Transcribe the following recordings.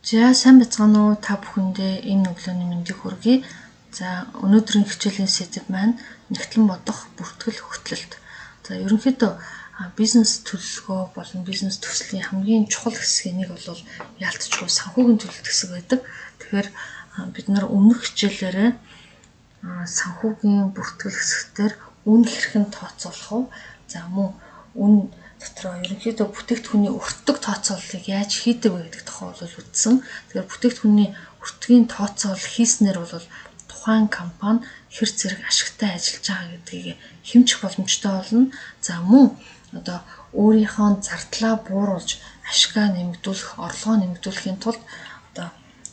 За сайн бацгаана уу та бүхэндээ энэ өглөөний мэндийг хүргэе. За өнөөдрийн хичээлийн сэдэв маань нэгтлэн бодох бүртгэл хөтлөлт. За ерөнхийдөө бизнес төлөвлөгөө болон бизнес төслийн хамгийн чухал хэсгийн нэг бол яалтчгүй санхүүгийн төлөлт хэсэг байдаг. Тэгэхээр бид нар өмнөх хичээлээрээ санхүүгийн бүртгэл хэсгээр үн хэрхэн тооцоолох вэ? За мөн үн дотроо ерөнхийдөө бүтээгдэхүүний өртөг тооцооллыг яаж хийдэг вэ гэдэг тухай бол үзсэн. Тэгэхээр бүтээгдэхүүний өртгийн тооцоол хийснээр бол тухайн компани хэр зэрэг ашигтай ажиллаж байгаа гэдгийг хэмжих боломжтой болно. За мөн одоо өөрийнхөө зардлаа бууруулж ашгаа нэмэгдүүлэх, орлогоо нэмэгдүүлэхийн тулд одоо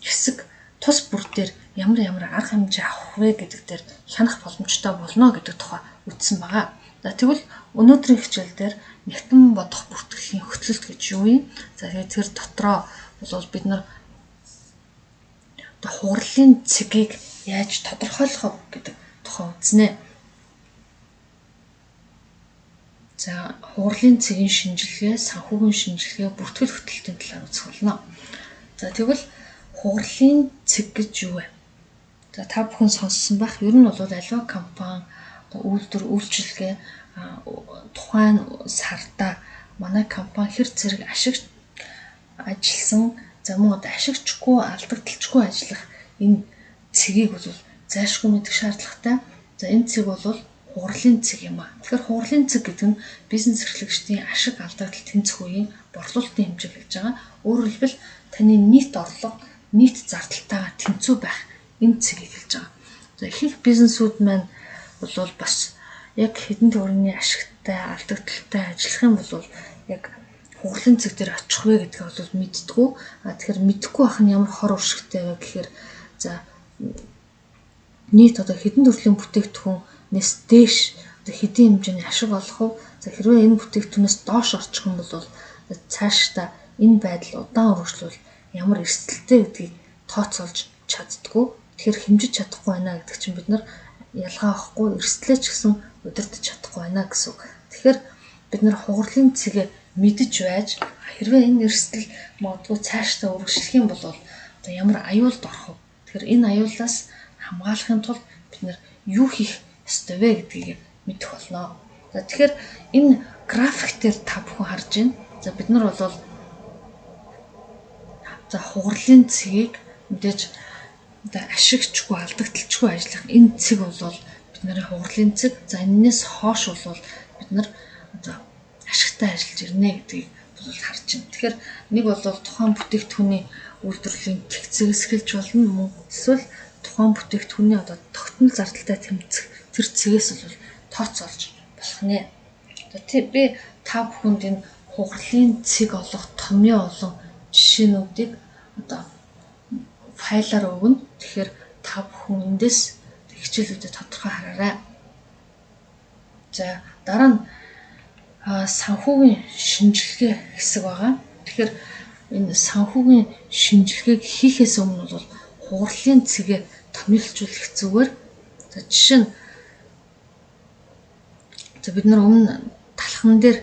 хэсэг тус бүр дээр ямар арга хэмжээ авах вэ гэдэг дээр хянах боломжтой болно гэдэг тухай үзсэн байгаа. За тэгвэл өнөөдрийн хичээл дээр нэгтэн бодох бүртгэлийн хөтлөлт гэж юу юм? За тэгээд тэр дотроо бол бид нар хурлын цэгийг яаж тодорхойлох вэ гэдэг тухай үзнэ. За хурлын цэгийн шинжилгээ, санхүүгийн шинжилгээ, бүртгэл хөтлөлтийн талаар үзэх болно. За тэгвэл хурлын цэг гэж юу вэ? За та бүхэн сонссон байх. Ер нь бол аливаа компани үйлчилгээ тухайн сарда манай компани хэр зэрэг ашиг ажилласан, за мөн ашигчгүй, алдагдaltaгүй ажиллах энэ цэгийг бол зайлшгүй мэдэх шаардлагатай. За энэ цэг бол хурлын цэг юм аа. Тэгэхээр хурлын цэг гэдэг нь бизнес эрхлэгчдийн ашиг алдагдал тэнцэх үеийн борлуулалтын хэмжээг хэлж байгаа. Өөрөөр хэлбэл таны нийт орлого, нийт зардалтайгаа тэнцүү байх энэ цэгийг хэлж байгаа. За ихэнх бизнесүүд маань бол бас яг хэдэн төгрөгийн ашигтай, алдагдaltaй ажиллах юм бол яг хурлын цэг дээр очих вэ гэдгийг бол мэддэггүй. Тэгэхээр мэдэхгүй байх нь ямар хор уршигтай вэ гэхээр за нийт одоо хэдэн төрлийн бүтээгдэхүүнээс дээш одоо хэдийн хэмжээний ашиг олох вэ? За хэрвээ энэ бүтээгдэхүүнээс доош орчих юм бол цаашдаа энэ байдал удаан үргэлжлүүл ямар эрсдэлтэй гэдгийг тооцоолж чаддгүй. Тэгэхээр хэмжиж чадахгүй байна гэдэг чинь бид нар ялгаа авахгүй эрсдлээ ч гэсэн удирдах чадахгүй байна гэсэн үг. Тэгэхээр бид нар хурлын цэгээ мэдж байж хэрвээ энэ эрсдэл магадгүй цаашдаа үргэлжлэх юм бол одоо ямар аюулд орох вэ? Тэгэхээр энэ аюулаас хамгаалахын тулд бид нар юу хийх ёстой вэ гэдгийг мэдэх болно. За тэгэхээр энэ график дээр та бүхэн харж байна. За бид нар бол за хурлын цэгийг мэдээж одоо ашигчгүй, алдагдaltaгүй ажиллах энэ цэг бол бидний хурлын цэг. За энэс хойш бол бид нар одоо ашигтай ажиллаж ирнэ гэдгийг бол харж байна. Тэгэхээр нэг бол тухайн бүтээгдэхүүний үйлдвэрлэлийн тэгцээс эхэлж болно. Мөн эсвэл тухайн бүтээгдэхүүний одоо тогтмол зардалтай тэмцэх тэр цэгээс бол тооцоолж болох нэ. Одоо би та бүхэнд энэ хурлын цэг олох томьёо олон жишээнүүдийг одоо файлаар өгнө. Тэгэхээр та бүхэн эндээс хичээлүүдэд тодорхой хараарай. За дараа нь санхүүгийн шинжилгээ хэсэг байгаа. Тэгэхээр энэ санхүүгийн шинжилгээг хийхээс өмнө бол хурлын цэгээ томьёолжуулах зүгээр. За жишээ нь за бид нар өмнө талхан дээр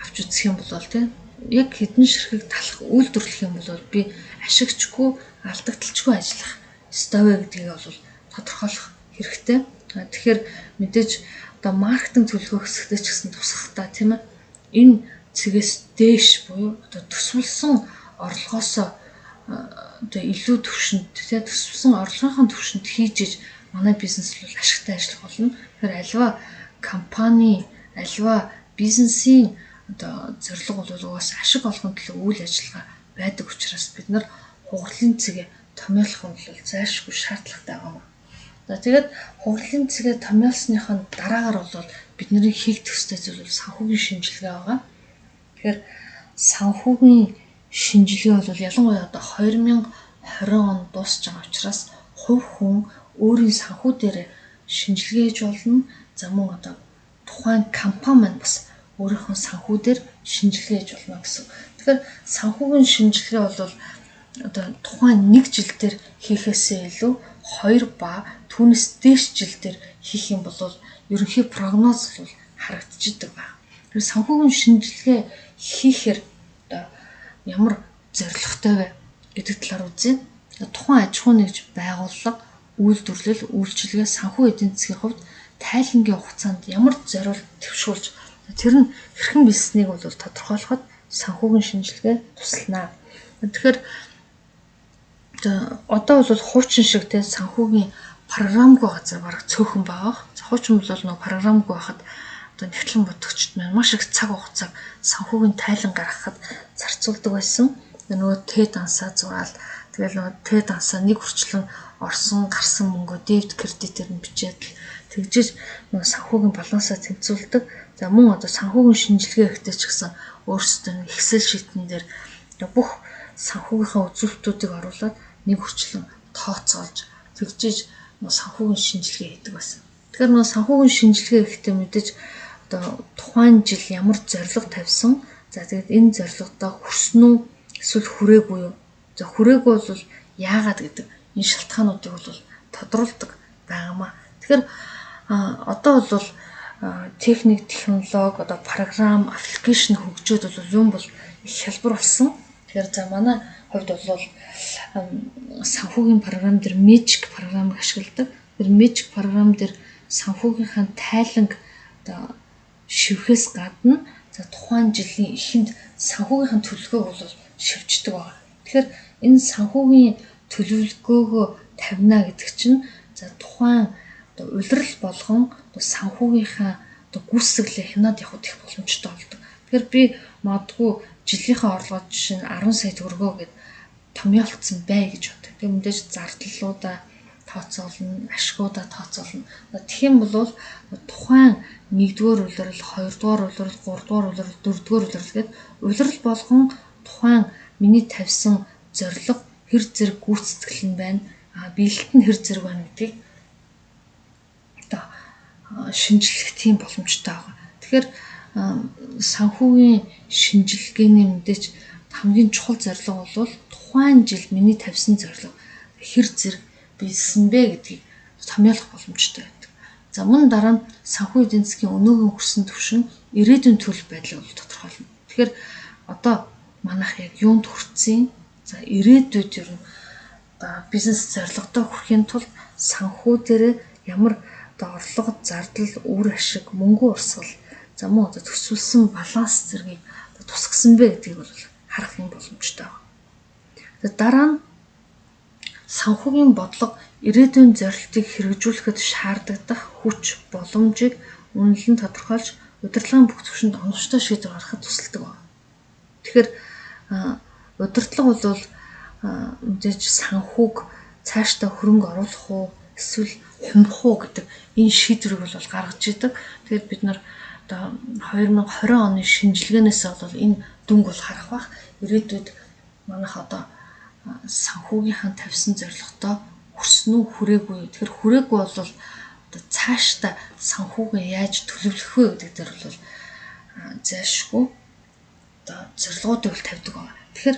авч үзэх юм бол тийм яг хэдэн ширхэг талах үйлдвэрлэх юм бол би ашигчгүй, алдагдaltaгүй ажиллах ёстой вэ гэдгийг бол тодорхойлох хэрэгтэй. Тэгэхээр мэдээж одоо маркетинг төлөвлөгөө хэсэгтээ ч гэсэн тусахтаа тийм ээ энэ цэгээс дээш буюу одоо төсвөлсөн орлогоосоо одоо илүү төвшөнд тийм төсвөлсөн орлогын төвшөнд хийж иж манай бизнес бол ашигтай ажиллах болно. Тэгэхээр аливаа компани, аливаа бизнесийн одоо зорилго бол угаасаа ашиг олгох төлөө үйл ажиллагаа байдаг учраас бид нар хурлын цэгээ томьёолох нь бол зайлшгүй шаардлагатай байна. За тэгээд хурлын цэгээ томьёолсныхаа дараагаар бол бидний хийх төстэй зүйл бол санхүүгийн шинжилгээ байгаа. Тэгэхээр санхүүгийн шинжилгээ бол ялангуяа одоо 2020 он дуусч байгаа учраас хувь хүн өөрийн санхүү дээр шинжилгээ хийж болно. За мөн одоо тухайн компани маань бас өөрийнхөө санхүү дээр шинжилгээ хийж болно гэсэн. Тэгэхээр санхүүгийн шинжилгээ бол одоо тухайн нэг жил дээр хийхээсээ илүү 2 ба түүнээс дээш жил дээр хийх юм бол ерөнхий прогноз бол харагдчихдаг байна. Тэр санхүүгийн шинжилгээ хийхээр одоо ямар зорилготой вэ гэдэг талаар үзье. Тухайн аж ахуй нэгж байгууллага, үйлдвэрлэл, үйлчилгээ, санхүү эдийн засгийн хувьд тайлангийн хугацаанд ямар зориулт төвшүүлж тэр нь хэрхэн бэлсэнийг бол тодорхойлоход санхүүгийн шинжилгээ тусална. Тэгэхээр одоо бол хуучин шиг те санхүүгийн програмгүй газар бараг цөөхөн байгаа. Хуучин бол нөгөө програмгүй байхад одоо нэгтлэн бодогчд маань маш их цаг хугацааг санхүүгийн тайлан гаргахад зарцуулдаг байсан. Нөгөө Т дансаа зураал тэгэл нөгөө Т дансаа нэг хүрчлэн орсон гарсан мөнгөө дебет кредитээр нь бичээд тэгжиж нөгөө санхүүгийн балансаа тэнцвүүлдэг. За мөн одоо санхүүгийн шинжилгээ ихтэй ч гэсэн өөрсдөө нэг Excel шитэн дээр бүх санхүүгийнхаа үзүүлэлтүүдийг оруулаад нэг хүрчлэн тооцоолж тэгжиж санхүүгийн шинжилгээ хийдэг байсан. Тэгэхээр нөгөө санхүүгийн шинжилгээ ихтэй мэдээж одоо тухайн жил ямар зорилго тавьсан. За тэгээд энэ зорилгодоо хүрсэн үү эсвэл хүрээгүй юу? За хүрээгүй бол яагаад гэдэг энэ шалтгаануудыг бол тодруулдаг байнамаа. Тэгэхээр одоо бол техник, технологи, одоо програм, аппликейшн хөгжөөд бол юм бол их хялбар болсон. Тэгэхээр за манай хувьд бол санхүүгийн програм дээр Magic програмыг ашигладаг. Тэр Magic програм дээр санхүүгийнхаа тайланг одоо шивхээс гадна за тухайн жилийн эхэнд санхүүгийнхаа төлөвлөгөөг бол шивждэг байна. Тэгэхээр энэ санхүүгийн төлөвлөгөөгөө тавина гэдэг чинь за тухайн одоо улирал болгон одоо санхүүгийнхаа одоо гүйцэтгэлээ хянаад явах их боломжтой болдог. Тэгэхээр би магадгүй жилийнхаа орлогоо жишээ нь 10 сая төгрөгөө гэд томьёолцсон бай гэж боддог. Тэгээ мэдээж зардлуудаа тооцоолно, ашгуудаа тооцоолно. Тэгэх юм бол тухайн 1-р улирал, 2-р улирал, 3-р улирал, 4-р улирал гэд улирал болгон тухайн миний тавьсан зорилго хэр зэрэг гүйцэтгэл нь байна, биелэлт нь хэр зэрэг байна гэдгийг одоо шинжлэх тийм боломжтой байгаа. Тэгэхээр санхүүгийн шинжилгээний мэдээж хамгийн чухал зорилго бол тухайн жил миний тавьсан зорилго хэр зэрэг биелсэн бэ гэдгийг томьёолох боломжтой байдаг. За мөн дараа нь санхүү эдийн засгийн өнөөгийн хүрсэн түвшин ирээдүйн төлөв байдлыг тодорхойлно. Тэгэхээр одоо манайх яг юунд хүрсэн? За ирээдүйд ер нь бизнес зорилгодоо хүрэхин тулд санхүү дээр ямар одоо орлого, зардал, үр ашиг, мөнгө урсгал, за мөн одоо төсвөлсөн баланс зэргийг тусгасан бэ гэдгийг бол харах юм боломжтой байна. За дараа нь санхүүгийн бодлого ирээдүйн зорилтыг хэрэгжүүлэхэд шаардлагатай хүч, боломжийг үнэлэн тодорхойлж удирдлагын бүх түвшинд оновчтой шийдвэр гаргахад тусалдаг байна. Тэгэхээр удирдлага бол мэдээж санхүүг цаашдаа хөрөнгө оруулах уу эсвэл хямрах уу гэдэг энэ шийдвэрийг бол гаргаж идэг. Тэгэхээр бид нар одоо 2020 оны шинжилгээнээс бол энэ дүнг бол харах бах. Ирээдүйд манайх одоо санхүүгийнхаа тавьсан зорилготой хүрсэн үү хүрээгүй юу. Тэгэхээр хүрээгүй бол одоо цаашдаа санхүүгээ яаж төлөвлөх вэ гэдэг дээр бол зайлшгүй одоо зорилгоодыг бол тавьдаг байна. Тэгэхээр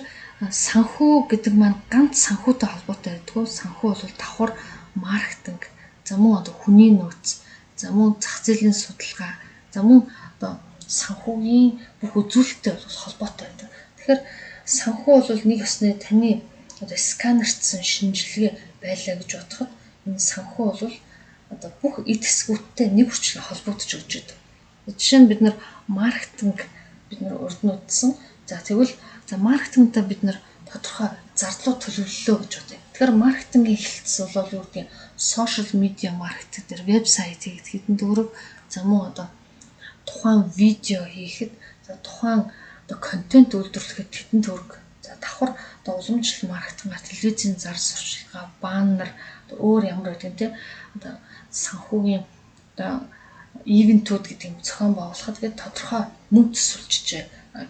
санхүү гэдэг маань ганц санхүүтэй холбоотой байдгүй. Санхүү бол давхар маркетинг, за мөн одоо хүний нөөц, за мөн зах зээлийн судалгаа, за мөн одоо санхүүгийн бүх үзүүлэлттэй холбоотой байдаг. Тэгэхээр санхүү бол нэг ёсны таны одоо сканерчсан шинжилгээ байлаа гэж бодоход энэ санхүү бол одоо бүх эд хэсгүүдтэй нэг хүчлээ холбогдож өгч байдаг. Жишээ нь бид нар маркетинг бид нар урд нь утсан. За тэгвэл за маркетингтаа бид нар тодорхой зардлууд төлөвлөлөө гэж бодъё. Тэгэхээр маркетингийн эхлэлцэл бол юу гэдэг нь сошиал медиа маркетинг дээр вебсайт хийхэд хэдэн төгрөг, за мөн одоо тухайн видео хийхэд, за тухайн одоо контент үйлдвэрлэхэд хэдэн төгрөг, за давхар одоо уламжлалт маркетингаар телевизийн зар сурталчилгаа, баннер, өөр ямар гэдэг нь одоо санхүүгийн одоо ивентүүд гэдэг юм зохион байгуулахад гээд тодорхой мөнгө төсвөлжиж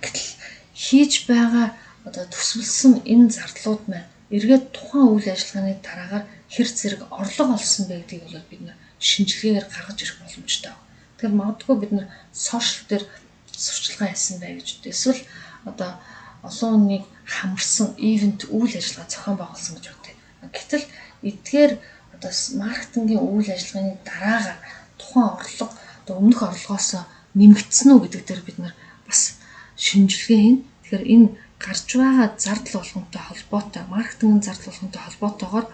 гэтэл хийж байгаа одоо төсвөлсөн энэ зардлууд маань эргээд тухайн үйл ажиллагааны дараагаар хэр зэрэг орлого олсон бэ гэдгийг бол бид нэ шинжилгээгээр гаргаж ирэх боломжтой байна. Тэгэхээр магадгүй бид нэ сошиал дээр сурчлагаа хийсэн бай гэж үү. Эсвэл одоо олон хүнийг хамарсан ивент үйл ажиллагаа зохион байгуулсан гэж үү. Гэтэл эдгээр одоо маркетингийн үйл ажиллагааны дараагаар тухайн орлого одоо өмнөх орлогоос нэмэгдсэн үү гэдэг дээр бид нар бас шинжилгээ хийн. Тэгэхээр энэ гарч байгаа зардал болгонтой холбоотой, маркетингийн зардал болгонтой холбоотойгоор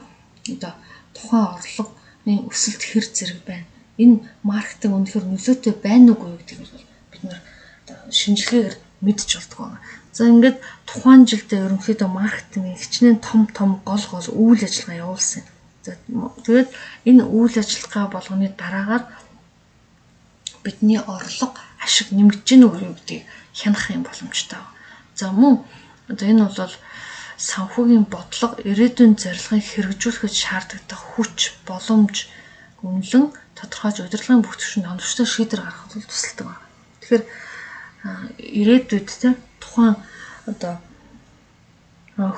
одоо тухайн орлогын өсөлт хэр зэрэг байна. Энэ маркетинг үнэхээр нөлөөтэй байна уугүй гэдгийг бол бид нэр шинжилгээгээр мэдж болдог байна. За ингээд тухайн жилдээ ерөнхийдөө маркетингийн хичнээн том гол үйл ажиллагаа явуулсан. За тэгээд энэ үйл ажиллагаа болгоны дараагаар бидний орлого ашиг нэмэгдэж гэнэ үү гэдгийг хянах юм боломжтой. За мөн одоо энэ бол санхүүгийн бодлого ирээдүйн зорилгыг хэрэгжүүлэхэд шаардлагатай хүч, боломж, үнэлэн тодорхойлж удирдлагын бүх түвшинд оновчтой шийдвэр гаргахад тусалдаг байна. Тэгэхээр ирээдүйд тухайн одоо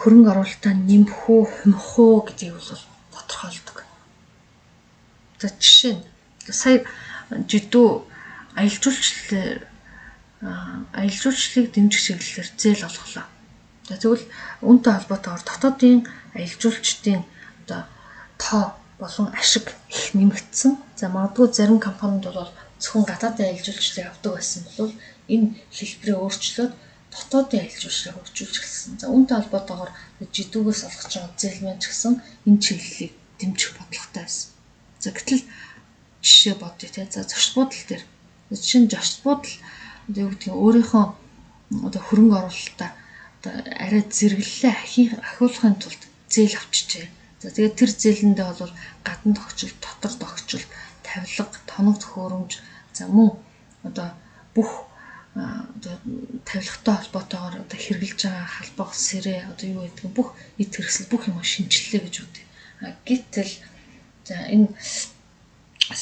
хөрөнгө оруулалтаа нэмэх үү, хумих уу гэдгийг бол тодорхойлдог. За жишээ нь сая жидүү аялал жуулчлалыг дэмжих чиглэлээр зээл олголоо. За тэгвэл үүнтэй холбоотойгоор дотоодын аялал жуулчдын одоо тоо болон ашиг их нэмэгдсэн. За магадгүй зарим компаниуд бол зөвхөн гадаадын аялал жуулчлалыг авдаг байсан бол энэ хэлбэрээ өөрчлөөд дотоодын аялал жуулчлалыг хөгжүүлж эхэлсэн. За үүнтэй холбоотойгоор жидүүгээс олгож байгаа зээл маань ч гэсэн энэ чиглэлийг дэмжих бодлоготой байсан. За гэтэл жишээ бодъё те. За зочд буудал дээр жишээ нь зочд буудал одоо юу гэдгийг өөрийнхөө одоо хөрөнгө оруулалтаа одоо арай зэрэглэлээ ахиулахын тулд зээл авчижээ. За тэгээд тэр зээлэндээ бол гадна тогтчил, дотор тогтчил, тавилга, тоног төхөөрөмж, за мөн одоо бүх одоо тавилгатай холбоотойгоор одоо хэрэгжилж байгаа халбаг сэрээ одоо юу гэдэг бүх эд хэрэгсэл бүх юм шинжиллээ гэж үтэй. Гэтэл за энэ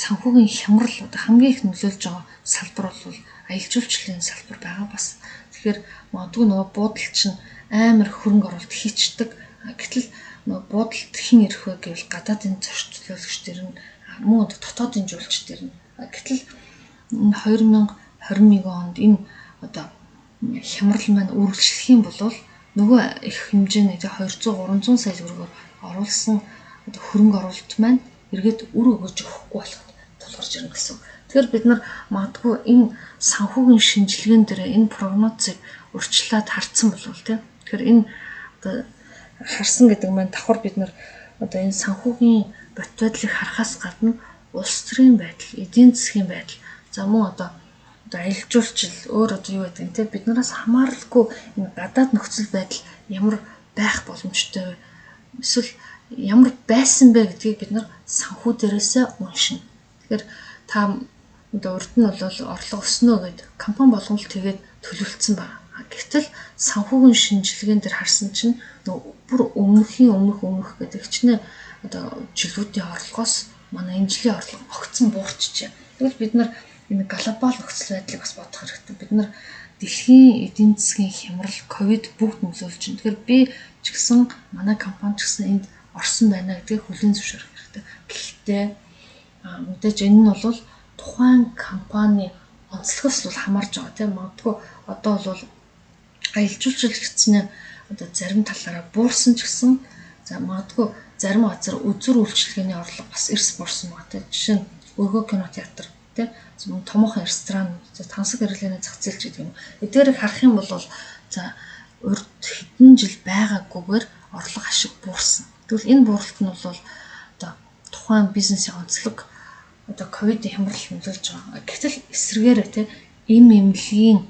санхүүгийн хямрал одоо хамгийн их нөлөөлж байгаа салбар бол аялал жуулчлалын салбар байгаа бас. Тэгэхээр магадгүй нөгөө буудалч нь амар хөрөнгө оруулалт хийчдэг. Гэтэл нөгөө буудалд хэн ирэх вэ гэвэл гадаадын зочдлогч төр нь мөн дотоодын жуулч төр нь. Гэтэл 2021 онд энэ одоо хямрал маань үргэлжлэх юм бол нөгөө их хэмжээний 200-300 сая төгрөгөөр оруулсан одоо хөрөнгө оруулалт маань эргээд үр өгөж өгөхгүй болоход тулгарч ирнэ гэсэн. Тэгэхээр бид нар магадгүй энэ санхүүгийн шинжилгээнд дээр энэ прогнозыг урьдчилаад харсан болов тийм. Тэгэхээр энэ одоо харсан гэдэг маань давхар бид нар одоо энэ санхүүгийн бот байдлыг харахаас гадна улс төрийн байдал, эдийн засгийн байдал, за мөн одоо аялал жуулчлал өөр одоо юу гэдэг нь те биднээс хамааралгүй энэ гадаад нөхцөл байдал ямар байх боломжтой вэ? Эсвэл ямар байсан бэ гэдгийг бид нар санхүү дээрээсээ уншина. Тэгэхээр та одоо урд нь бол орлого өснө гэд компани болгон л тэгээд төлөвлөсөн байна. Гэтэл санхүүгийн шинжилгээнд дэр харсан чинь бүр өмнөх гэдэг чинь одоо жилүүдийн орлогоос манай энэ жилийн орлого огцон буурчихжээ. Тэгвэл бид нар энэ глобал нөхцөл байдлыг бас бодох хэрэгтэй. Бид нар дэлхийн эдийн засгийн хямрал, ковид бүгд нөлөөлж байна. Тэгэхээр би ч гэсэн манай компани ч гэсэн энд орсон байна гэдгийг хүлээн зөвшөөрөх хэрэгтэй. Гэхдээ мэдээж энэ нь бол тухайн компани онцлогоос бол хамаарж байгаа тийм. Магадгүй одоо бол аялал жуулчлал гэсэн одоо зарим талаараа буурсан ч гэсэн за магадгүй зарим газар үзүр үйлчилгээний орлого бас эрс буурсан байгаа тийм. Жишээ нь өргөө кино театр тийм. Томоохон ресторан, тансаг хэрэглээний зах зээл ч гэдэг юм. Эдгээрийг харах юм бол за урд хэдэн жил байгаагүйгээр орлого ашиг буурсан. Тэгвэл энэ бууралт нь бол одоо тухайн бизнесийн онцлог одоо ковидын хямрал нөлөөлж байгаа. Гэтэл эсрэгээр тийм эмнэлгийн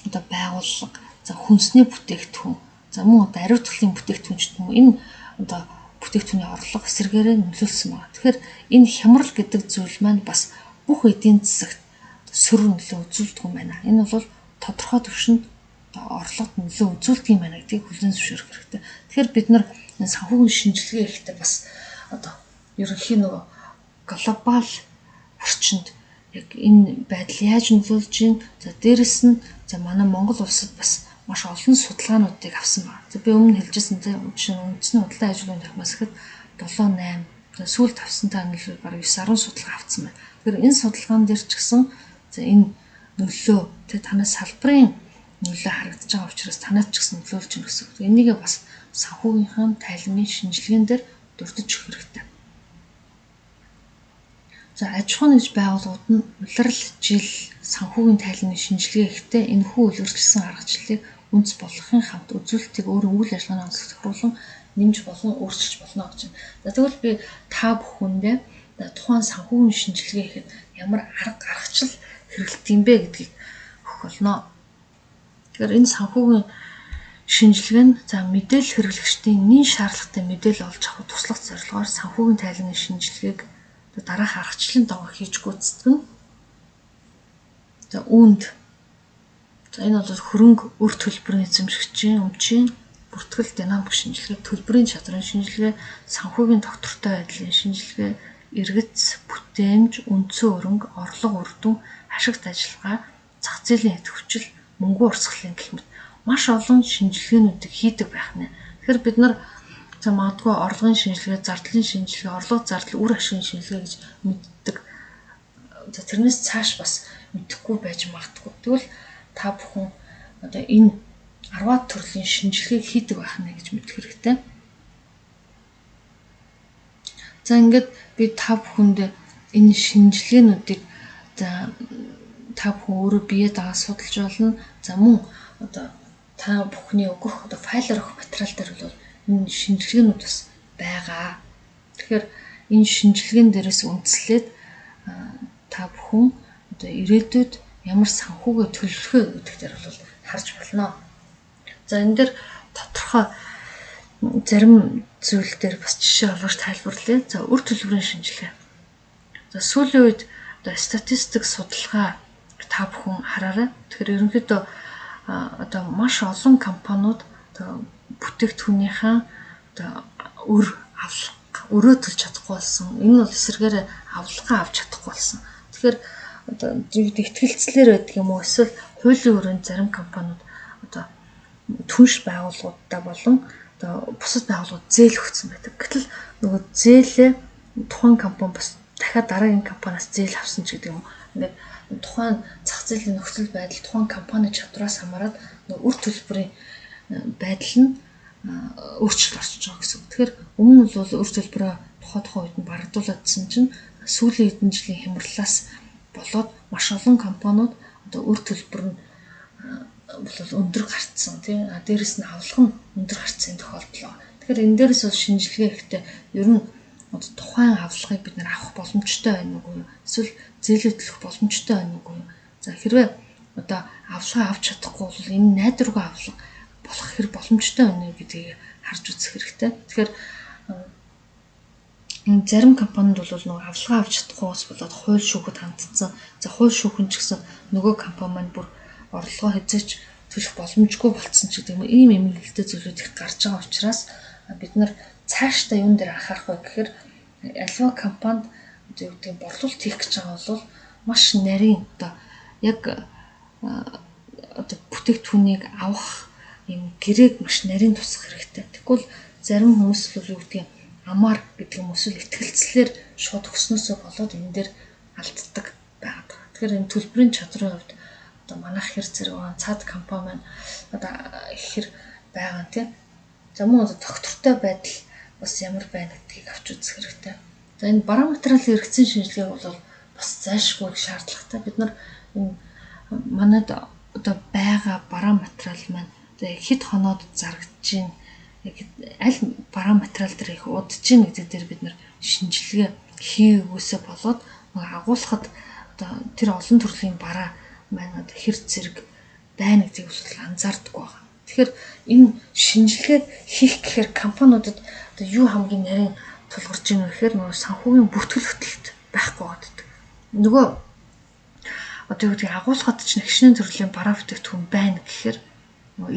одоо байгууллага, за хүнсний бүтээгдэхүүн, за мөн одоо ариутгалтын бүтээгдэхүүн ч юм уу энэ одоо бүтээгдэхүүний орлого эсрэгээр нөлөөлсөн байна. Тэгэхээр энэ хямрал гэдэг зүйл маань бас бүх эдийн засагт сөрөг нөлөө үзүүлдэг юм байна. Энэ бол тодорхой түвшинд орлогод нөлөө үзүүлдэг юм байна гэдгийг хүлээн зөвшөөрөх хэрэгтэй. Тэгэхээр бид нар санхүүгийн шинжилгээ хийхдээ бас одоо ерөнхий нөгөө глобал орчинд яг энэ байдал яаж нөлөөлж байна. За дээрэс нь за манай Монгол улсад бас маш олон судалгаануудыг авсан байна. За би өмнө хэлжсэн жишээ нь үндэсний худлаа ажиллагааны тахмаас ихэд 7-8 за сүүлд авсан та нөлөө бараг 9-10 судалгаа авсан байна. Тэгэхээр энэ судалгаан дээр ч гэсэн за энэ нөлөө тэ танаас салбарын нөлөө харагдаж байгаа учраас танаас ч гэсэн нөлөөлж байна гэсэн. Энийгээ бас санхүүгийнхаа тайлбарын шинжилгээнд дээр дурдж өгөх хэрэгтэй. За аж ахуйн нэгж байгууллагууд нь улирал жил санхүүгийн тайлбарын шинжилгээ хийхдээ энэхүү үйлчилсэн аргачлалыг үндэс болгохын хамт үзүүлэлтийг өөрийн үйл ажиллагааны онцлогт нэмж болон өөрчилж болно гэж байна. За тэгвэл би та бүхэндээ тухайн санхүүгийн шинжилгээ ихэд ямар арга гаргачил хэрэглэдэг юм бэ гэдгийг өгөх болно. Тэгэхээр энэ санхүүгийн шинжилгээ нь мэдээлэл хэрэглэгчдийн нэн шаардлагатай мэдээлэл олж авах туслах зорилгоор санхүүгийн тайлангийн шинжилгээг дараах аргачлалын дагуу хийж гүйцэтгэв. Үүнд энэ бол хөрөнгө үр төлбөрийн эзэмшигчийн өмчийн бүртгэл динамик шинжилгээ, төлбөрийн чадрын шинжилгээ, санхүүгийн доктортой байдлын шинжилгээ, эргэц, бүтээмж, үндсэн өрөнгө, орлого үр дүн, ашигт ажиллагаа, зах зээлийн эд хүчил, мөнгө урсгалын гэх мэт маш олон шинжилгээнүүдийг хийдэг байх нэ. Тэгэхээр бид нар магадгүй орлогын шинжилгээ, зардлын шинжилгээ, орлого зардал, үр ашигын шинжилгээ гэж мэддэг. Тэрнээс цааш бас мэдэхгүй байж магадгүй. Тэгвэл та бүхэн энэ 10 төрлийн шинжилгээг хийдэг байх нэ гэж мэдэх хэрэгтэй. За ингээд би та бүхэнд энэ шинжилгээнүүдийг та бүхэн өөрөө бие дагаа судалж болно. За мөн та бүхний өгөх файлаар өгөх материал дээр бол энэ шинжилгээнүүд бас байгаа. Тэгэхээр энэ шинжилгээн дээрээс үндэслээд та бүхэн ирээдүйд ямар санхүүгээ төлөвлөхөө гэдэг дээр бол харж болно. За энэ дээр тодорхой зарим зүйл дээр бас жишээ олгож тайлбарлая. За үр төлбөрийн шинжилгээ. За сүүлийн үед статистик судалгаа та бүхэн хараарай. Тэгэхээр ерөнхийдөө маш олон компаниуд бүтээгдэхүүнийхээ өрөө төлж чадахгүй болсон. Энэ бол эсрэгээр авалгаа авч чадахгүй болсон. Тэгэхээр ихтгэлцлэр байдаг юм уу? Эсвэл хуулийн өрөөнд зарим компаниуд түнш байгууллагуудаа болон бусад байгууллагууд зээл өгсөн байдаг. Гэтэл нөгөө зээлээ тухайн компани бас дахиад дараагийн компаниас зээл авсан ч гэдэг юм. Ингээд тухайн зах зээлийн нөхцөл байдал, тухайн компани чадвараас хамаарат үр төлбөрийн байдал нь өөрчлөлт орчиж байгаа гэсэн үг. Тэгэхээр өмнө нь бол үр төлбөрөө тухайн үед нь барагдуулагдсан чинь сүүлийн хэдэн жилийн хямралаас болоод маш олон компаниуд үр төлбөр нь бол өндөр гарцсан тийм. Дээрэс нь авалга нь өндөр гарцсан тохиолдол байна. Тэгэхээр энэ дээрээс бол шинжилгээ ихтэй ер нь тухайн авалгыг бид нэр авах боломжтой байна уу юу? Эсвэл зээлээ төлөх боломжтой байна уу юу? За хэрвээ авалгаа авч чадахгүй бол энэ найдваргүй авалга болох хэрэг боломжтой байна уу гэдгийг харж үзэх хэрэгтэй. Тэгэхээр зарим компанид бол нөгөө авалгаа авч чадахгүйс болоод хууль шүүхэд хандсан. За хууль шүүхэн ч гэсэн нөгөө компани маань бүр орлогоо хязгаарч төлөх боломжгүй болцсон ч гэдэг юм. Ийм эмгэлэлтэй зүйлүүд их гарч байгаа учраас бид нар цаашдаа юун дээр анхаарах вэ гэхээр альва компанид борлуулалт хийх гэж байгаа бол маш нарийн яг бүтээгдэхүүнийг авах юм гэрээг маш нарийн тусах хэрэгтэй. Тэгвэл зарим хүмүүс бол юу гэдгийг амар гэдэг юм эсвэл ихтгэлцлэр шууд өгснөөсөө болоод энэ дээр алддаг байгаад байгаа. Тэгэхээр энэ төлбөрийн чадрын хувьд манайх хэр зэрэг цаад компани маань ихэр байгаа тийм. За мөн доктортой байдал бас ямар байна гэдгийг авч үзэх хэрэгтэй. За энэ бараа материалын хэрэгцээ шинжилгээг бол бас зайлшгүй шаардлагатай. Бид нар энэ манайд байгаа бараа материал маань хэд хоноод зарагдаж байна. Аль бараа материал дээр их удаж байна гэдэг дээр бид нар шинжилгээ хийгээсээ болоод агуулхад тэр олон төрлийн бараа маань хэр зэрэг байна гэдгийг бол анзаардаг байна. Тэгэхээр энэ шинжилгээг хийх гэхээр компаниудад юу хамгийн нарийн тулгарч байна вэ гэхээр нөгөө санхүүгийн бүртгэл хөтөлт байхгүй байдаг. Нөгөө юу гэдгийг агуулхад ч нэгшний төрлийн бараа бүтээгдэхүүн байна гэхээр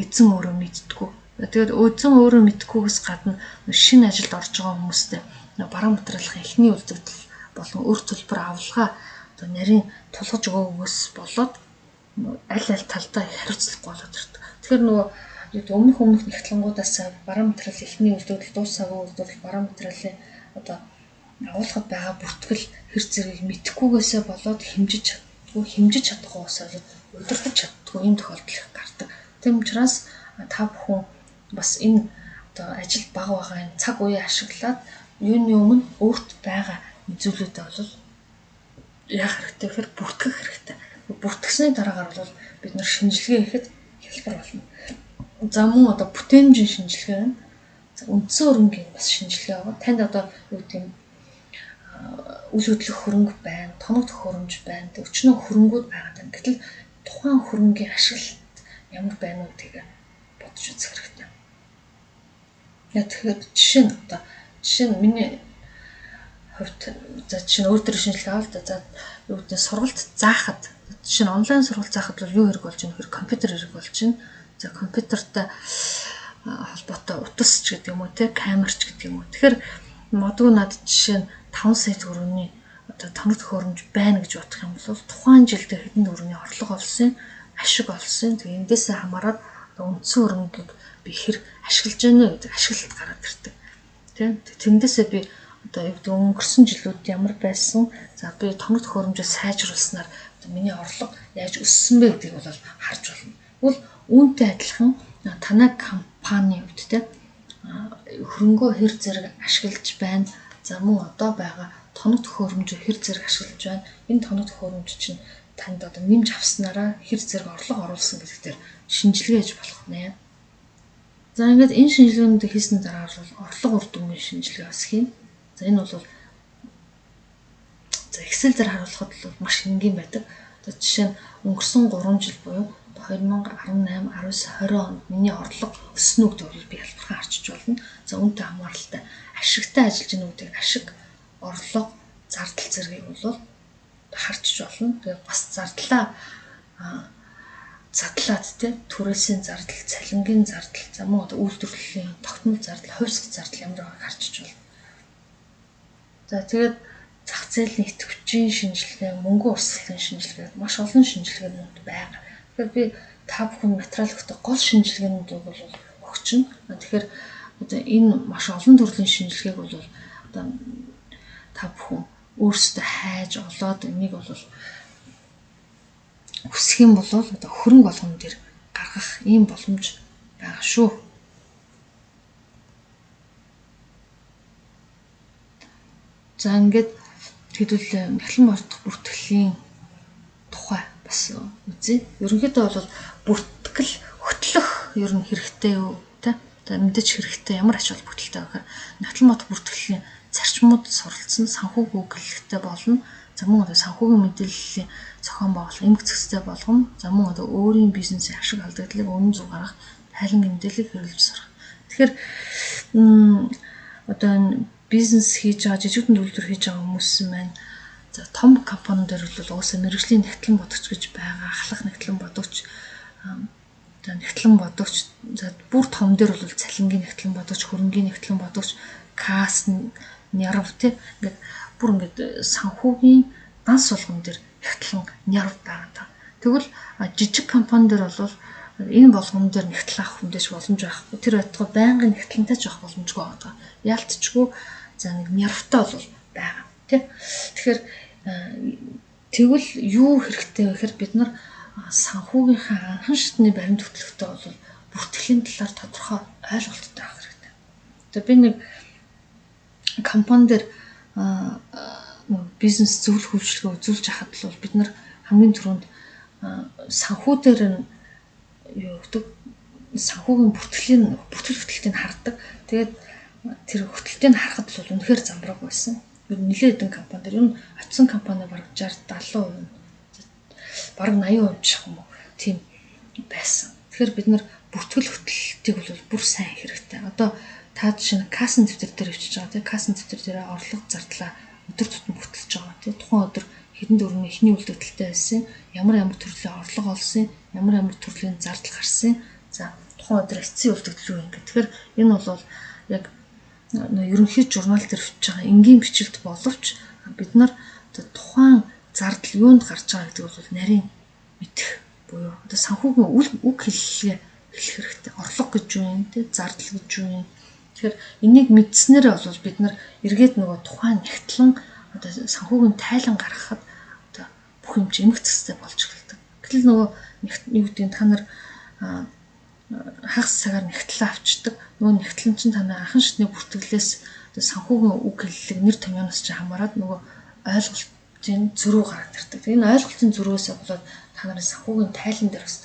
эзэн өөрөө мэддэггүй. Тэгээд эзэн өөрөө мэдхгүйгээс гадна шинэ ажилд орж байгаа хүмүүстэй бараа материалын эхний үлдэгдэл болон өр төлбөр авалгаа нарийн тулгаж өгөөгөөс болоод аль талдаа их хариуцлахгүй болоод ирдэг. Тэгэхээр нөгөө өмнөх нэгтлэнгуудаас бараа материалын эхний үлдэгдэл дуусаагүй үлдэгдэл бараа материалын агуулхад байгаа бүртгэл хэр зэргийг мэдхгүйгээсээ болоод хэмжиж чадахгүй болоод удирдах чаддгүй юм тохиолдол их гардаг. Тийм учраас та бүхэн бас энэ ажил бага байгаа энэ цаг үеийг ашиглаад юуны өмнө өөрт байгаа зүйлүүдээ бол яах хэрэгтэй гэхээр бүртгэх хэрэгтэй. Бүртгэсний дараагаар бол бид нар шинжилгээ хийхэд хялбар болно. За мөн одоо бүтээмжийн шинжилгээ байна. За үндсэн хөрөнгийн бас шинжилгээ байгаа. Танд одоо юу гэдэг юм үл хөдлөх хөрөнгө байна, тоног төхөөрөмж байна, өчнөө хөрөнгүүд байгаа тань. Гэтэл тухайн хөрөнгийн ашиглалт ямар байна уу гэдгийг бодож үзэх хэрэгтэй. Яг тэгэхээр жишээ нь миний хувьд за жишээ нь өөр төр шинжилгээ авал за юу гэдэг сургалт заахад жишээ нь онлайн сургалт заахад бол юу хэрэг болж байна гэхээр компьютер хэрэг болж байна. За компьютертай холбоотой утас ч гэдэг юм уу те камер ч гэдэг юм уу. Тэгэхээр модгүй над жишээ нь 5 сая төгрөгийн одоо тоног төхөөрөмж байна гэж бодох юм бол тухайн жилд хэдэн төгрөгийн орлого олсон, ашиг олсон. Тэгээ эндээсээ хамаарат үндсэн хөрөнгийг би хэр ашиглаж байна гэдэг ашиглалт гараад ирдэг. Тийм. Тэндээсээ би одоо яг өнгөрсөн жилүүд ямар байсан. За би тоног төхөөрөмжөө сайжруулснаар миний орлого яаж өссөн бэ гэдгийг бол харж болно. Тэгвэл үүнтэй адилхан танай компани хувьд те хөрөнгөө хэр зэрэг ашиглаж байна. За мөн одоо байгаа тоног төхөөрөмжөө хэр зэрэг ашиглаж байна. Энэ тоног төхөөрөмж чинь танд одоо нэмж авснараа хэр зэрэг орлого оруулсан гэдэг дээр шинжилгээж болох нэ. За ингээд энэ шинжилгээнүүдийг хийсэн дараа бол орлого үр дүнгийн шинжилгээ бас хийн. За энэ бол за Excel дээр харуулхад бол маш энгийн байдаг. Одоо жишээ нь өнгөрсөн 3 жил буюу 2018, 19, 20 онд миний орлого өссөн үү гэдгийг би ялбархан харчиж болно. За үүнтэй хамааралтай ашигтай ажиллаж байгаа үгтэй ашиг, орлого, зардал зэргийг бол харчиж болно. Тэгээ бас задлаад тий түрээсийн зардал, цалингийн зардал, за мөн одоо үйлдвэрлэлийн тогтмол зардал, хувьсгал зардал ямар байгааг харчиж болно. За тэгээд зах зээлийн идэвхжийн шинжилгээ, мөнгө урсгалын шинжилгээ маш олон шинжилгээнүүд байгаа. Тэгэхээр би та бүхэн материал өгөх гол шинжилгээнүүдийг бол өгч нь. Тэгэхээр одоо энэ маш олон төрлийн шинжилгээг бол одоо та бүхэн өөрсдөө хайж олоод энийг бол хүсэх юм бол одоо хөрөнгө болгон дээр гаргах ийм боломж байгаа шүү. За ингээд хэдүүл эхлэн бодох бүртгэлийн тухай бас үзье. Ерөнхийдөө бол бүртгэл хөтлөх ер нь хэрэгтэй юу те? Одоо мэдээж хэрэгтэй ямар ач холбогдолтой вэ гэхээр эхлэн бодох бүртгэлийн зарчмууд суралцсан санхүү гүйлгэлтэй болно. За мөн одоо санхүүгийн мэдээллийн зохион байгуулалт эмх зохистой болгоно. За мөн одоо өөрийн бизнесийн ашиг алдагдлыг үнэн зөв гаргах тайлангийн мэдээллийг хэрэглэж сурах. Тэгэхээр одоо энэ бизнес хийж байгаа жижигхэн үйлдвэр хийж байгаа хүмүүс маань за том компаниуд бол уусаа мэргэжлийн нэгтлэн бодогч гэж байгаа. Ахлах нэгтлэн бодогч за нэгтлэн бодогч за бүр том дээр бол цалингийн нэгтлэн бодогч, хөрөнгийн нэгтлэн бодогч, касс нярв те ингээд бүр ингээд санхүүгийн данс болгон дээр нэгтлэн нярв байгаа. Тэгвэл жижиг компани дээр бол энэ болгон дээр нэгтлэн авах хүндэж боломж байхгүй. Тэр байтугай байнгын нэгтлэнтэй ч авах боломжгүй байгаа. Яалтчгүй за нэг нярвтай бол байгаа. Тэ. Тэгэхээр тэгвэл юу хэрэгтэй вэ гэхээр бид нар санхүүгийнхаа анхан шатны баримт хөтлөлтөд бол бүртгэлийн талаар тодорхой ойлголттой байх хэрэгтэй. Тэгээ би нэг компани дээр бизнес зөвлөх хөгжлөгөө үзүүлж хахад бол бид нар хамгийн түрүүнд санхүү дээр нь юу гэдэг санхүүгийн бүтгэл хөтөлтийг хардаг. Тэгээд тэр хөтөлтийг харахад бол үнэхээр замбраг байсан. Ер нь нэлээд хэдэн компани дээр ер нь очсон компани бараг 60-70%, бараг 80% ч юм уу тийм байсан. Тэгэхээр бид нар бүтгэл хөтөлтийг бол бүр сайн хэрэгтэй. Одоо та жишээ нь кассын дэвтэр дээр өчөж байгаа тийм кассын дэвтэр дээр орлого зардлаа өдөр тутам хөтөлж байгаа тийм тухайн өдөр хэдэн төгрөгийн эхний үлдэгдэлтэй байсан, ямар төрлийн орлого олсон, ямар төрлийн зардал гарсан. За тухайн өдөр эцсийн үлдэгдэл юу юм гэх. Тэгэхээр энэ бол яг ерөнхий журнал дээр бичиж байгаа энгийн бичлэлт боловч бид нар тухайн зардал юунд гарч байгаа гэдэг бол нарийн мэдэх буюу одоо санхүүгийн үг хэллэгээ хэлэх хэрэгтэй. Орлого гэж юу юм те зардал гэж юу юм. Тэгэхээр энийг мэдснээр бол бид нар эргээд нөгөө тухайн нэгтлэн одоо санхүүгийн тайлан гаргахад одоо бүх юм чи эмх цэцтэй болж эхэлдэг. Гэтэл нөгөө юу гэдэг та нар хагас цагаар нэгтлээ авчдаг. Нөгөө нэгтлэн чинь танай анхан шатны бүртгэлээс одоо санхүүгийн үг хэллэг нэр томьёоноос чи хамаарат нөгөө ойлголтын зөрүү гараад ирдэг. Энэ ойлголтын зөрүүсээ болоод та нарын санхүүгийн тайлан дээр бас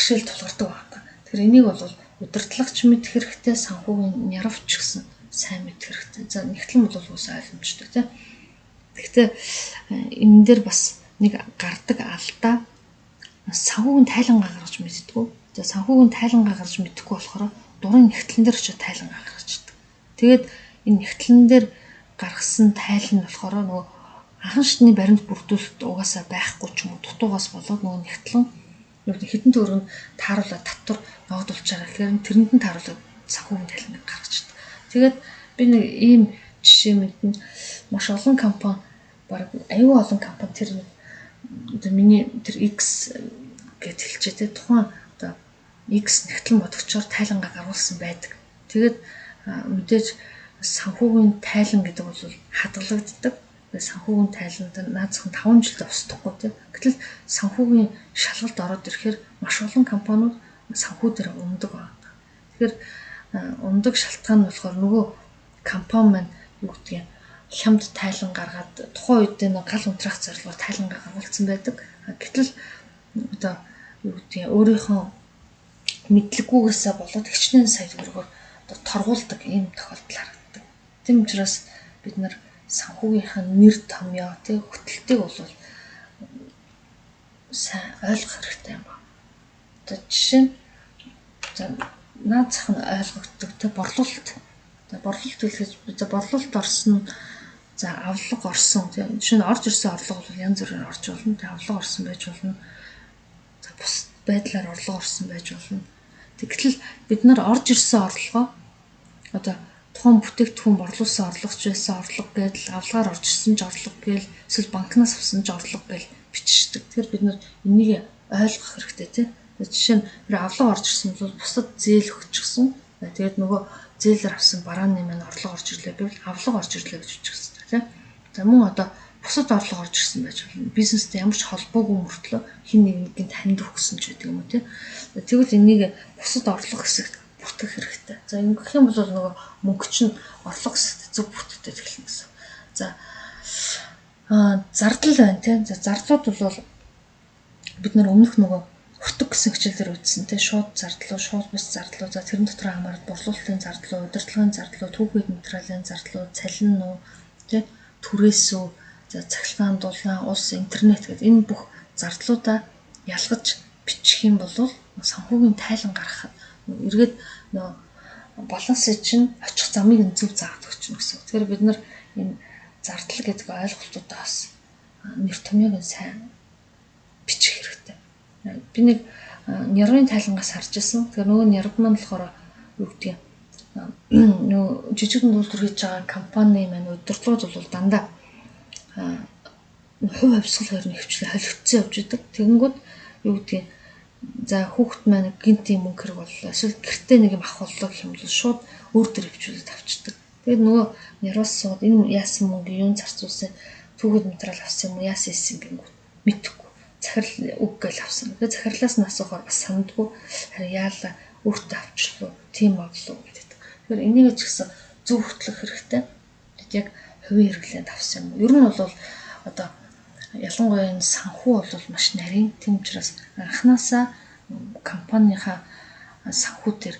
бэрхшээл тулгардаг байна. Тэгэхээр энийг бол удирдлагч мэдэх хэрэгтэй, санхүүгийн нярвч гэсэн сайн мэдэх хэрэгтэй. За нэгтлэн бол уусаа ойлгомжтой тийм. Гэхдээ энэ дээр бас нэг гардаг алдаа санхүүгийн тайлангаа гаргаж мэддэггүй. За санхүүгийн тайлангаа гаргаж мэдэхгүй болохоор дурын нэгтлэн дээр очиж тайлангаа гаргаждаг. Тэгээд энэ нэгтлэн дээр гаргасан тайл нь болохоор нөгөө анхан шатны баримт бүрдүүлэлт угаасаа байхгүй ч юм уу дутуугаас болоод нөгөө нэгтлэн хэдэн төгрөг тааруулаад татвар ногдуулж байгаа гэхээр тэрэнд нь тааруулаад санхүүгийн тайлангаа гаргаждаг. Тэгээд би нэг ийм жишээ мэднэ. Маш олон компани баг аюул олон компани тэр миний тэр X гэж хэлчихэ тэ тухайн одоо X нэгтлэн бодгочоор тайлангаа гаргуулсан байдаг. Тэгээд мэдээж санхүүгийн тайлан гэдэг бол хадгалагддаг. Санхүүгийн тайланд наацхан 5 жилдээ устдахгүй тийм. Гэтэл санхүүгийн шалгалт ороод ирэхээр маш олон компаниуд санхүү дээр ундаг байна. Тэгэхээр ундаг шалтгаан нь болохоор нөгөө компани маань юу гэдгийг хямд тайлан гаргаад тухайн үед нэг гал унтраах зорилгоор тайлангаа гаргуулсан байдаг. Гэтэл одоо юу гэдгийг өөрийнхөө мэдлэггүйгээсээ болоод хичнээн сая төгрөгөөр одоо торгуулдаг ийм тохиолдол харагддаг. Тийм учраас бид нар санхүүгийнхаа нэр томьёо тий хөтөлтийг бол сайн ойлгох хэрэгтэй юм байна. Одоо жишээ нь наад зах нь ойлгогддог тий борлуулалт. Борлуулалт гэхээс борлуулалт орсон за авлага орсон тий жишээ нь орж ирсэн орлого бол янз бүрээр орж болно. Тий авлага орсон байж болно. За бус байдлаар орлого орсон байж болно. Тэгтэл бид нар орж ирсэн орлогоо одоо тухайн бүтээгдэхүүн борлуулсан орлогоч байсан орлого гэдэл авлагаар орж ирсэн ч орлого гээл эсвэл банкнаас авсан ч орлого гээл биччихдэг. Тэгэхээр бид нар энийг ойлгох хэрэгтэй тий. Жишээ нь авлага орж ирсэн бол бусад зээл өгчихсэн. Тэгээд нөгөө зээлээр авсан барааны маань орлого орж ирлээ гэвэл авлага орж ирлээ гэж биччихсэн тий. За мөн одоо бусад орлого орж ирсэн байж болно. Бизнестэй ямар ч холбоогүй мөртлөө хин нэгэнд танд өгсөн ч гэдэг юм уу тий. Тэгвэл энийг бусад орлого хэсэгт бүртгэх хэрэгтэй. За ингэх юм бол нөгөө мөнгө чинь орлого хэсэгт зөв бүртгэж эхэлнэ гэсэн. За зардал байна тий. За зардлууд бол бид нар өмнөх нөгөө хүртэг гэсэн хичээлээр үзсэн тий. Шууд зардлуу, шууд бус зардлуу, за тэрэн дотор хамаарал борлуулалтын зардлуу, удирдлагын зардлуу, түүхийд материалын зардлуу, цалин уу тий, түрээсүү, за цахилгаан, дулаан, ус, интернет гэдэг энэ бүх зардлуудаа ялгаж бичих юм бол санхүүгийн тайлан гаргахад эргээд нөө балансыг чинь очих замыг нь зөв заагаад өгч гэсэн. Тэгэхээр бид нар энэ зардал гэдэг ойлголтуудаа бас нэр томьёог нь сайн бичих хэрэгтэй. Би нэг нярвын тайлангаас харж ирсэн. Тэгэхээр нөгөө нярв маань болохоор юу гэдгийг нөгөө жижиг нүүлтэр хийж байгаа компани маань удирдлагууд бол дандаа хувь хувьсгал хоёрын хвчлээ холигдсон явж идэг. Тэгэнгүүт юу гэдгийг за хүүхэд маань гинтийн мөнгө хэрэг боллоо. Эсвэл гэртээ нэг юм авах боллоо гэх юм бол шууд өөр төр хвчүүлээд авчдаг. Тэгээд нөгөө нярваас сууд энэ яасан мөнгө юун зарцуулсан түүхэд материал авсан юм уу яасан гингүүт мэдэхгүй. Захирал үг гэл авсан. Тэгээд захирлаас нь асуухаар бас сандгүй харин яалаа өөртөө авчлаа. Тийм боллоо гэдэг. Тэгэхээр энийг ч гэсэн зөв хөтлөх хэрэгтэй. Тэгэд яг хувийн хэрэглээнд авсан юм уу? Ер нь бол одоо ялангуяа энэ санхүү бол маш нарийн. Тийм учраас анханасаа компанийнхаа санхүү дээр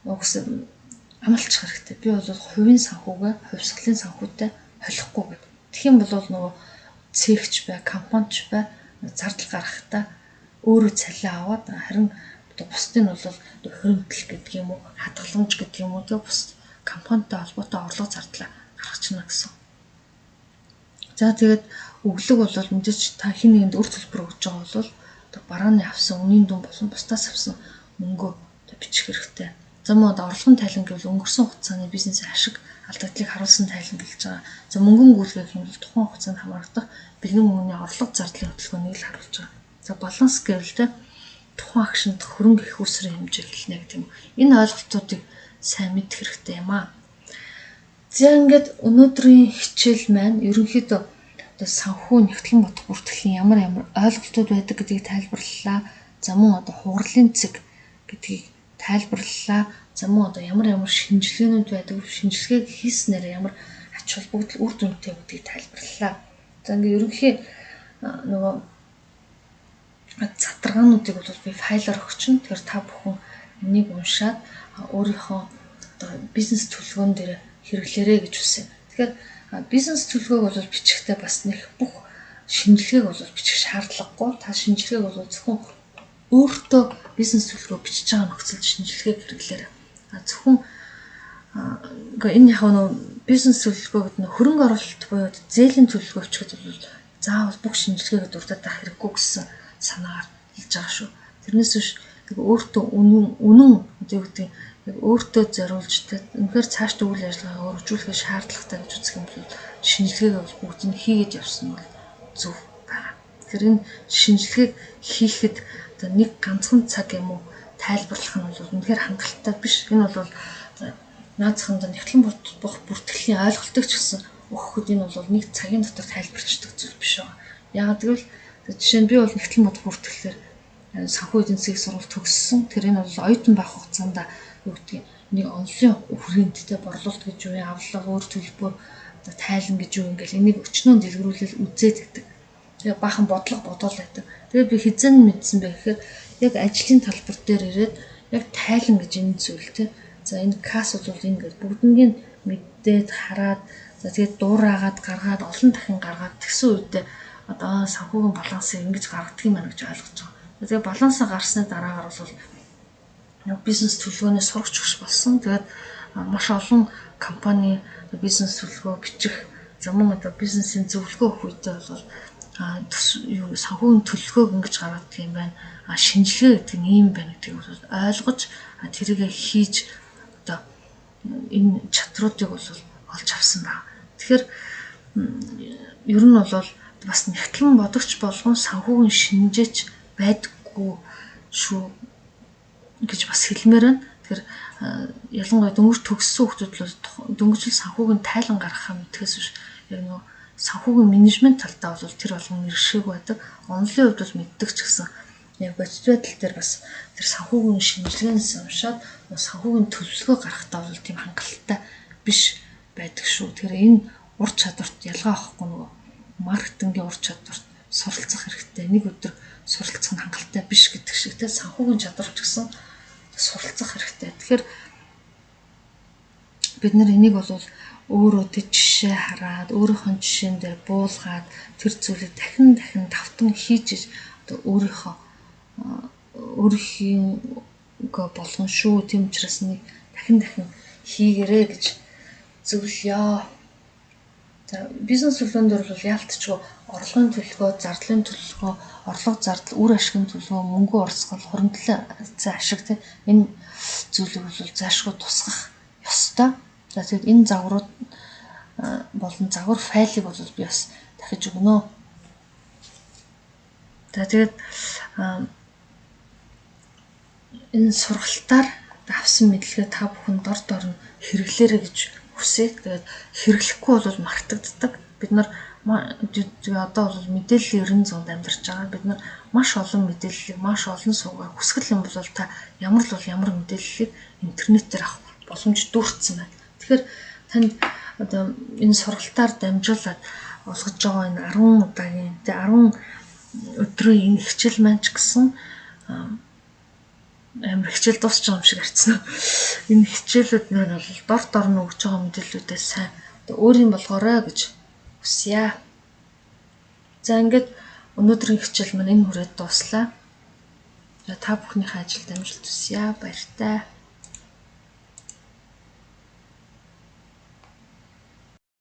угсаа амлалчих хэрэгтэй. Би бол хувийн санхүүгээ хувьсгалын санхүүтэй холихгүй гэдэг. Тэгэх юм бол нөгөө цэгч бай, компанич бай зардал гаргахтаа өөрөө цалин аваад харин бусдын бол хуримтлал гэдэг юм уу, хадгаламж гэдэг юм уу тэ бус компанитай холбоотой орлого зардлаа гаргachна гэсэн. За тэгээд өглөг бол мэдээж та хин нэгэнд үр төлбөр өгж байгаа бол одоо барааны авсан үнийн дүн болон бусдаас авсан мөнгөө одоо бичих хэрэгтэй. За мөн орлогын тайлан гэвэл өнгөрсөн хугацааны бизнесийн ашиг алдагдлыг харуулсан тайлан гэлж байгаа. За мөнгөн гүйлгэх юм бол тухайн хугацаанд хамаардаг бэлэн мөнгөний орлого зардлын хөтөлбөрийг л харуулж байгаа. За баланс гэвэл тэ тухайн агшинд хөрөнгө их усрын хэмжээг хэлнэ гэдэг юм. Энэ ойлголтуудыг сайн мэдэх хэрэгтэй юм аа. За ингээд өнөөдрийн хичээл маань ерөнхийдөө одоо санхүү нэгтгэн бодох бүртгэлийн ямар ойлголтууд байдаг гэдгийг тайлбарлалаа. За мөн одоо хурлын цэг гэдгийг тайлбарлалаа. За мөн одоо ямар шинжилгээнүүд байдаг, шинжилгээг хийснээр ямар ач холбогдол үр дүнтэй гэдгийг тайлбарлалаа. За ингээд ерөнхий нөгөө задрагаануудыг бол би файлаар өгчин. Тэгэхээр та бүхэн энийг уншаад өөрийнхөө одоо бизнес төлөвлөгөөн дээр хэрэглээрэй гэж хүсье. Тэгэхээр бизнес төлөвлөгөөг бол бичихдээ бас нэг бүх шинжилгээг бол бичих шаардлагагүй. Та шинжилгээг бол зөвхөн өөртөө бизнес төлөвлөгөө бичиж байгаа нөхцөлд шинжилгээг хэрэглээрэй. Зөвхөн энэ яг нь бизнес төлөвлөгөө гэдэг нь хөрөнгө оруулалт буюу зээлийн төлөвлөгөө өчгөд бол заавал бүх шинжилгээгээ дурдаад байх хэрэггүй гэсэн санаагаар хэлж байгаа шүү. Тэрнээс биш өөртөө үнэн одоо юу гэдэг яг өөртөө зориулж үнэхээр цаашдаа үйл ажиллагаа өргөжүүлэх шаардлагатай гэж үзэх юм бол шинжилгээгээ бол бүгдийг хийгээд явсан бол зөв байна. Тэгэхээр энэ шинжилгээг хийхэд одоо нэг ганцхан цаг юм уу тайлбарлах нь бол үнэхээр хангалттай биш. Энэ бол наацханд нэгтлэн бүртгэлийн ойлголтыг ч гэсэн өгөхөд энэ бол нэг цагийн дотор тайлбарчдаг зүйл биш байгаа. Яагаад гэвэл жишээ нь би бол нэгтлэн бүртгэлээр санхүү эдийн засгийн сургалт төгссөн. Тэр энэ бол оюутан байх хугацаанд юу гэдэг нэг онлын хүрээндтэй борлуулалт гэж юу авлага өөр төлбөр одоо тайлан гэж юу ингээл энийг өчнөө дэлгэрүүлэл үзээд гэдэг. Тэгээ баахан бодлого бодоол байдаг. Тэгээ би хизэн мэдсэн бэ гэхээр яг ажлын талбар дээр ирээд яг тайлан гэж энэ зүйл те. За энэ касс бол ингээд бүгднийг мэдээд хараад за тэгээд дуурайгаад гаргаад олон дахин гаргаад тэгсэн үедээ одоо санхүүгийн балансыг ингэж гаргадаг юм байна гэж ойлгож байгаа. Тэгээ балансаа гарсны дараагаар бол бизнес төлөвлөгөөний сурагч өгч болсон. Тэгээд маш олон компани бизнес төлөвлөгөө бичих замун одоо бизнесийн зөвлөгөө өгөх үедээ бол санхүүгийн төлөвлөгөөг ингэж гаргадаг юм байна. Шинжилгээ гэдэг нь ийм байна гэдгийг бол ойлгож тэрийгэ хийж одоо энэ чадруудыг бол олж авсан байна. Тэгэхээр ер нь бол бас нэгтлэн бодогч болгон санхүүгийн шинжээч байдаггүй шүү гэж бас хэлмээр байна. Тэгэхээр ялангуяа дөнгөж төгссөн хүмүүс бол дөнгөжл санхүүгийн тайлан гаргахаа мэдхээс биш яг нөө санхүүгийн менежмент талдаа бол тэр болгон иршээг байдаг. Онлын хувьд бол мэддэг ч гэсэн яг бодит байдал дээр бас тэр санхүүгийн шинжилгээнээс уншаад санхүүгийн төлөвлөгөө гаргахтаа бол тийм хангалттай биш байдаг шүү. Тэгэхээр энэ ур чадварт ялгаа авахгүй нөгөө маркетингийн ур чадварт суралцах хэрэгтэй. Нэг өдөр суралцах нь хангалттай биш гэдэг шиг те санхүүгийн чадвар ч гэсэн суралцах хэрэгтэй. Тэгэхээр бид нар энийг бол өөрөө жишээ хараад өөрийнхөө жишээн дээр буулгаад тэр зүйлийг дахин давтан хийж одоо өөрийнхөө болгон шүү. Тийм учраас нэг дахин хийгэрээ гэж зөвлөё. За бизнес төлөвлөгөөнд бол яалтчгүй орлогын төлөвлөгөө, зардлын төлөвлөгөө, орлого зардал, үр ашигын төлөвлөгөө, мөнгө урсгал, хуримтлалын ашиг тийм энэ зүйлийг бол заашгүй тусгах ёстой. За тэгээд энэ загварууд болон загвар файлыг бол би бас дахиж өгнө. За тэгээд энэ сургалтаар авсан мэдлэгээ та бүхэн дор нь хэрэглээрэй гэж хүсье. Тэгээд хэрэглэхгүй бол мартагддаг. Бид нар одоо бол мэдээллийн 900-д амьдарч байгаа. Бид нар маш олон мэдээллийг маш олон суугаар хүсгэл юм бол та ямар мэдээллийг интернетээр авах боломж дүүрсэн байна. Тэгэхээр танд одоо энэ сургалтаар дамжуулаад олгож байгаа энэ 10 удаагийн 10 өдрийн энэ хичээл маань ч гэсэн амар хичээл дуусч байгаа юм шиг харцсан. Энэ хичээлүүд маань бол дор нь өгж байгаа мэдээллүүдээ сайн өөрийн болгоорой гэж хүсье. За ингээд өнөөдрийн хичээл маань энэ хүрээд дуслаа. Та бүхнийхээ ажилд амжилт хүсье. Баяртай.